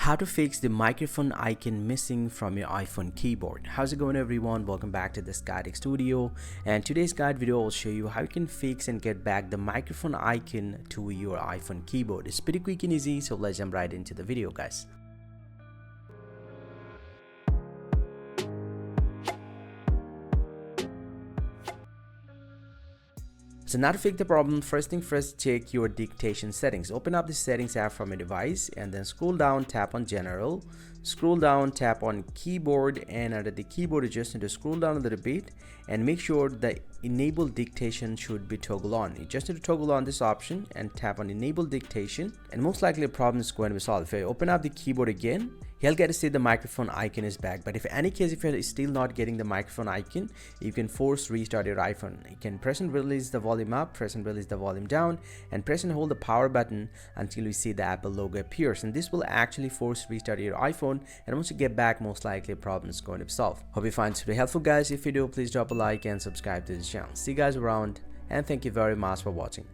How to fix the microphone icon missing from your iPhone keyboard. How's it going, everyone? Welcome back to this guiding studio, and today's guide video will show you how you can fix and get back the microphone icon to your iPhone keyboard. It's pretty quick and easy, so let's jump right into the video, guys. So now to fix the problem, first thing first, check your dictation settings. Open up the settings app from your device and then scroll down, tap on general, scroll down, tap on keyboard, and under the keyboard you just need to scroll down a little bit and make sure the enable dictation should be toggled on. You just need to toggle on this option and tap on enable dictation, and most likely the problem is going to be solved. If you open up the keyboard again, you'll get to see the microphone icon is back. But if you're still not getting the microphone icon, you can force restart your iPhone. You can press and release the volume up, press and release the volume down, and press and hold the power button until you see the Apple logo appears, and this will actually force restart your iPhone. And once you get back, most likely the problem is going to be solved. Hope you find this video helpful, guys. If you do, please drop a like and subscribe to this channel. See you guys around, and thank you very much for watching.